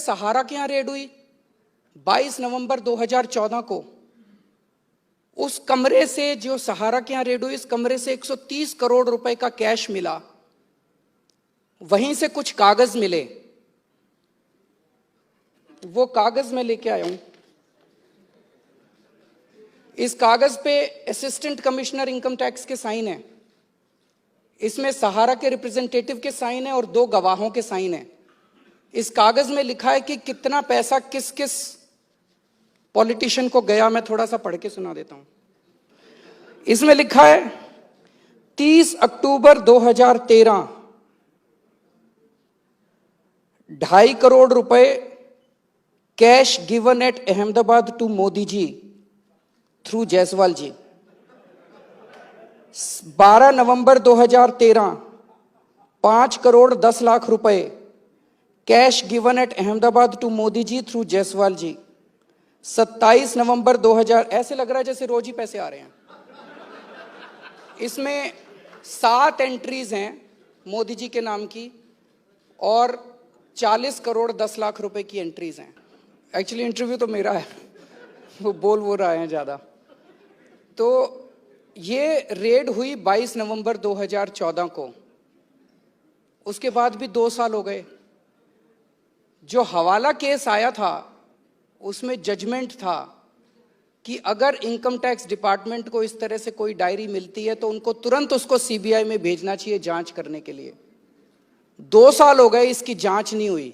सहारा के यहाँ रेड हुई 22 नवंबर 2014 को। उस कमरे से, जो सहारा के यहाँ रेड हुई, इस कमरे से 130 करोड़ रुपए का कैश मिला। वहीं से कुछ कागज मिले, वो कागज मैं लेके आया हूं। इस कागज पे असिस्टेंट कमिश्नर इनकम टैक्स के साइन है, इसमें सहारा के रिप्रेजेंटेटिव के साइन है और 2 गवाहों के साइन है। इस कागज में लिखा है कि कितना पैसा किस किस पॉलिटिशियन को गया। मैं थोड़ा सा पढ़ के सुना देता हूं। इसमें लिखा है 30 अक्टूबर 2013 2.5 करोड़ रुपए cash given at Ahmedabad to Modi ji through Jaiswal ji. 12 November 2013 5 crore 10 lakh रुपए cash given at Ahmedabad to Modi ji through Jaiswal ji. 27 November 2000, ऐसे लग रहा है जैसे रोज ही पैसे आ रहे हैं। इसमें 7 एंट्रीज हैं मोदी जी के नाम की और 40 करोड़ 10 लाख रुपए की एंट्रीज हैं। एक्चुअली इंटरव्यू तो मेरा है, वो बोल वो रहे हैं ज्यादा। तो ये रेड हुई 22 नवंबर 2014 को। उसके बाद भी 2 साल हो गए। जो हवाला केस आया था उसमें जजमेंट था कि अगर इनकम टैक्स डिपार्टमेंट को इस तरह से कोई डायरी मिलती है तो उनको तुरंत उसको सीबीआई में भेजना चाहिए जांच करने के लिए। 2 साल हो गए, इसकी जांच नहीं हुई।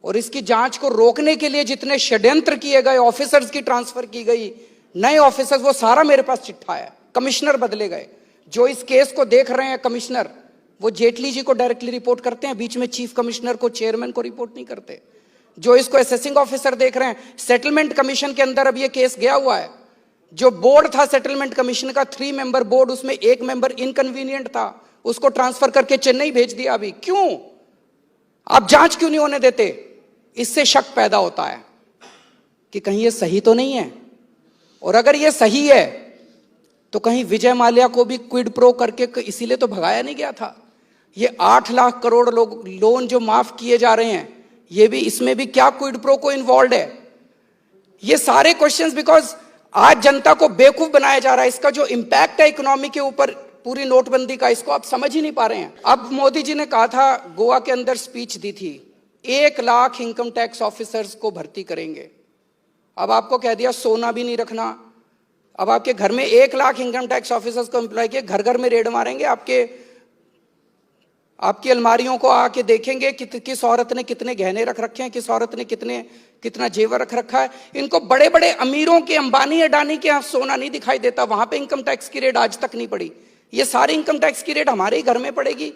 और इसकी जांच को रोकने के लिए जितने षड्यंत्र किए गए, ऑफिसर्स की ट्रांसफर की गई, नए ऑफिसर्स, वो सारा मेरे पास चिट्ठा है। कमिश्नर बदले गए। जो इस केस को देख रहे हैं कमिश्नर, वो जेटली जी को डायरेक्टली रिपोर्ट करते हैं, बीच में चीफ कमिश्नर को, चेयरमैन को रिपोर्ट नहीं करते। जो इसको असेसिंग ऑफिसर देख रहे हैं, सेटलमेंट कमीशन के अंदर अब ये केस गया हुआ है। जो बोर्ड था सेटलमेंट कमीशन का, 3 मेंबर बोर्ड, उसमें 1 मेंबर इनकन्वीनियंट था, उसको ट्रांसफर करके चेन्नई भेज दिया। अभी क्यों? आप जांच क्यों नहीं होने देते? इससे शक पैदा होता है कि कहीं ये सही तो नहीं है। और अगर ये सही है तो कहीं विजय माल्या को भी क्विड प्रो करके इसीलिए तो भगाया नहीं गया था। ये 8 लाख करोड़ लोग लोन जो माफ किए जा रहे हैं, ये भी, इसमें भी क्या क्विड प्रो को इन्वॉल्व है? ये सारे क्वेश्चंस, बिकॉज आज जनता को बेवकूफ बनाया जा रहा है। इसका जो इंपैक्ट है इकोनॉमी के ऊपर, पूरी नोटबंदी का, इसको आप समझ ही नहीं पा रहे हैं। अब मोदी जी ने कहा था, गोवा के अंदर स्पीच दी थी, 1 लाख इनकम टैक्स ऑफिसर्स को भर्ती करेंगे। अब आपको कह दिया सोना भी नहीं रखना। अब आपके घर में 1 लाख इनकम टैक्स ऑफिसर्स को एम्प्लॉय किए, घर घर में रेड मारेंगे, आपकी अलमारियों को आके देखेंगे कि किस औरत ने कितने गहने रख रखे हैं, किस औरत ने कितना जेवर रख रखा है। इनको बड़े बड़े अमीरों के, अंबानी अडानी के यहाँ सोना नहीं दिखाई देता, वहां पे इनकम टैक्स की रेड आज तक नहीं पड़ी। ये सारी इनकम टैक्स की रेड हमारे ही घर में पड़ेगी।